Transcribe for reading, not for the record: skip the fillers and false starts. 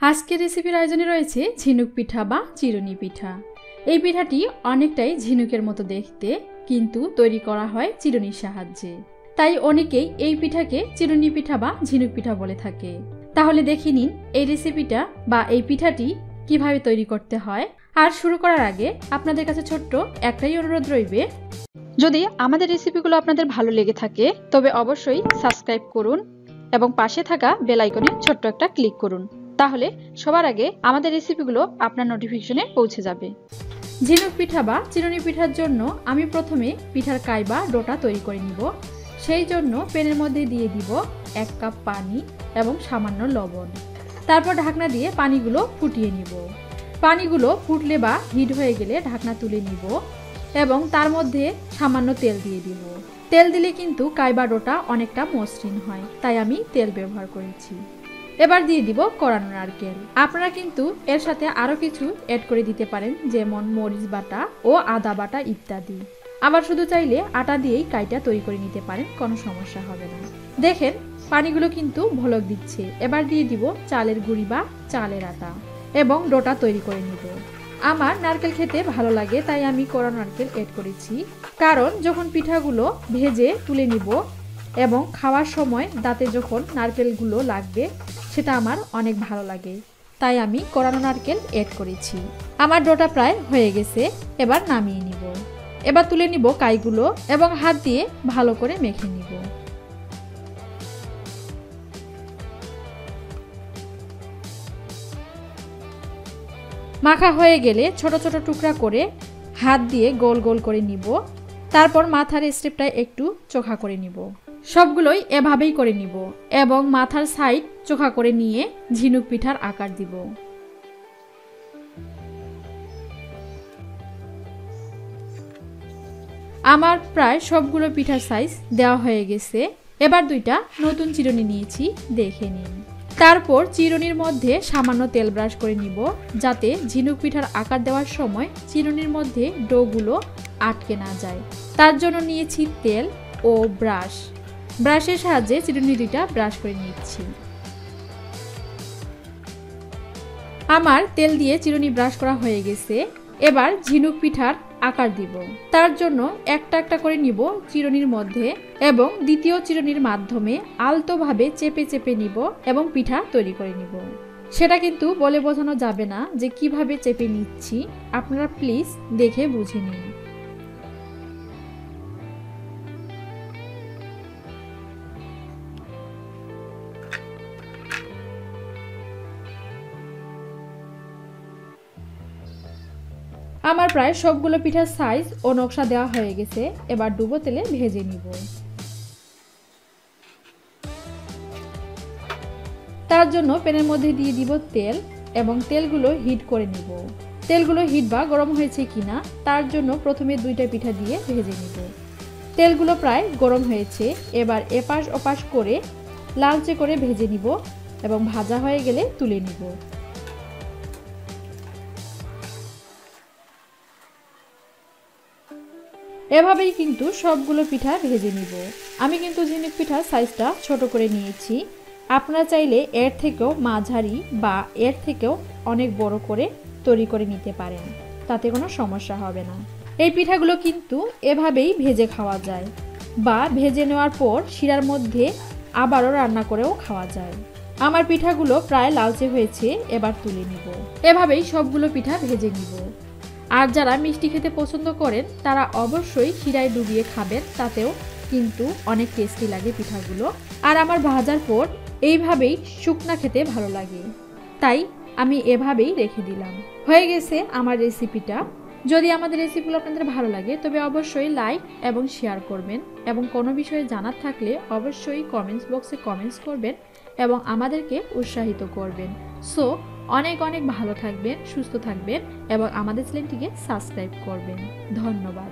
আজকের রেসিপির আয়োজনে রয়েছে ঝিনুক পিঠা বা চিরুনি পিঠা। এই পিঠাটি অনেকটাই ঝিনুকের মতো দেখতে, কিন্তু তৈরি করা হয় চিরুনির সাহায্যে। তাই অনেকেই এই পিঠাকে চিরুনি পিঠা বা ঝিনুক পিঠা বলে থাকে। তাহলে দেখে নিন এই রেসিপিটা বা এই পিঠাটি কিভাবে তৈরি করতে হয়। আর শুরু করার আগে আপনাদের কাছে ছোট্ট একটাই অনুরোধ রইবে, যদি আমাদের রেসিপিগুলো আপনাদের ভালো লেগে থাকে তবে অবশ্যই সাবস্ক্রাইব করুন এবং পাশে থাকা বেল আইকনে ছোট্ট একটা ক্লিক করুন, তাহলে সবার আগে আমাদের রেসিপিগুলো আপনার নোটিফিকেশনে পৌঁছে যাবে। ঝিনুক পিঠা বা চিরুনি পিঠার জন্য আমি প্রথমে পিঠার কাই বা ডোটা তৈরি করে নিব। সেই জন্য প্যানের মধ্যে দিয়ে দিব 1 কাপ পানি এবং সামান্য লবণ। তারপর ঢাকনা দিয়ে পানিগুলো ফুটিয়ে নিব। পানিগুলো ফুটলে বা হিট হয়ে গেলে ঢাকনা তুলে নিব এবং তার মধ্যে সামান্য তেল দিয়ে দিব। তেল দিলে কিন্তু কাই বা ডোটা অনেকটা মসৃণ হয়, তাই আমি তেল ব্যবহার করেছি। এবার দিয়ে দিব কোরানো নারকেল। আপনারা কিন্তু এর সাথে আরো কিছু অ্যাড করে দিতে পারেন, যেমন মরিচ বাটা ও আদা বাটা ইত্যাদি। আবার শুধু চাইলে আটা দিয়েই কাইটা তৈরি করে নিতে পারেন, কোনো সমস্যা হবে না। দেখেন পানিগুলো কিন্তু ভলক দিচ্ছে। এবার দিয়ে দিব চালের গুঁড়ি বা চালের আটা এবং ডোটা তৈরি করে নিব। আমার নারকেল খেতে ভালো লাগে, তাই আমি কোরানো নারকেল অ্যাড করেছি। কারণ যখন পিঠাগুলো ভেজে তুলে নিব এবং খাওয়ার সময় দাঁতে যখন নারকেলগুলো লাগবে, সেটা আমার অনেক ভালো লাগে, তাই আমি কোরানো নারকেল অ্যাড করেছি। আমার ডোটা প্রায় হয়ে গেছে, এবার নামিয়ে নিব। এবার তুলে নিব কাইগুলো এবং হাত দিয়ে ভালো করে মেখে নিব। মাখা হয়ে গেলে ছোট ছোট টুকরা করে হাত দিয়ে গোল গোল করে নিব। তারপর মাথার স্টেপটা একটু চোখা করে নিব। সবগুলোই এভাবেই করে নিব এবং মাথার সাইড চোখা করে নিয়ে ঝিনুক পিঠার আকার দিব। আমার প্রায় সবগুলো পিঠার সাইজ দেওয়া হয়ে গেছে। এবার দুইটা নতুন চিরুনি নিয়েছি, দেখে নিন। তারপর চিরুনির মধ্যে সামান্য তেল ব্রাশ করে নিব, যাতে ঝিনুক পিঠার আকার দেওয়ার সময় চিরুনির মধ্যে ডোগুলো আটকে না যায়। তার জন্য নিয়েছি তেল ও ব্রাশ। ব্রাশের সাহায্যে চিরুনি দুইটা ব্রাশ করে নিচ্ছি। আমার তেল দিয়ে চিরুনি ব্রাশ করা হয়ে গেছে। এবার ঝিনুক পিঠার আকার দিব। তার জন্য একটা একটা করে নিব চিরুনির মধ্যে এবং দ্বিতীয় চিরুনির মাধ্যমে আলতোভাবে চেপে চেপে নিব এবং পিঠা তৈরি করে নিব। সেটা কিন্তু বলে বোঝানো যাবে না যে কিভাবে চেপে নিচ্ছি, আপনারা প্লিজ দেখে বুঝে নিন। আমার প্রায় সবগুলো পিঠার সাইজ ও নকশা দেওয়া হয়ে গেছে। এবার ডুবো তেলে ভেজে নিব। তার জন্য প্যানের মধ্যে দিয়ে দিব তেল এবং তেলগুলো হিট করে নিব। তেলগুলো হিট বা গরম হয়েছে কিনা তার জন্য প্রথমে দুইটা পিঠা দিয়ে ভেজে নিব। তেলগুলো প্রায় গরম হয়েছে। এবার এপাশ ওপাশ করে লালচে করে ভেজে নিব এবং ভাজা হয়ে গেলে তুলে নিব। এভাবেই কিন্তু সবগুলো পিঠা ভেজে নিব। আমি কিন্তু ঝিনুক পিঠার সাইজটা ছোট করে নিয়েছি। আপনারা চাইলে এর থেকেও মাঝারি বা এর থেকেও অনেক বড় করে তৈরি করে নিতে পারেন, তাতে কোনো সমস্যা হবে না। এই পিঠাগুলো কিন্তু এভাবেই ভেজে খাওয়া যায় বা ভেজে নেওয়ার পর শিরার মধ্যে আবারও রান্না করেও খাওয়া যায়। আমার পিঠাগুলো প্রায় লালচে হয়েছে, এবার তুলে নিব। এভাবেই সবগুলো পিঠা ভেজে নিব। আর যারা মিষ্টি খেতে পছন্দ করেন তারা অবশ্যই শিরায় ডুবিয়ে খাবেন, তাতেও কিন্তু অনেক টেস্টি লাগে পিঠাগুলো। আর আমার ভাজার পর এইভাবেই শুকনা খেতে ভালো লাগে, তাই আমি এভাবেই রেখে দিলাম। হয়ে গেছে আমার রেসিপিটা। যদি আমাদের রেসিপিগুলো আপনাদের ভালো লাগে তবে অবশ্যই লাইক এবং শেয়ার করবেন এবং কোনো বিষয়ে জানার থাকলে অবশ্যই কমেন্টস বক্সে কমেন্টস করবেন এবং আমাদেরকে উৎসাহিত করবেন। সো অনেক অনেক ভালো থাকবেন, সুস্থ থাকবেন এবং আমাদের চ্যানেলটিকে সাবস্ক্রাইব করবেন। ধন্যবাদ।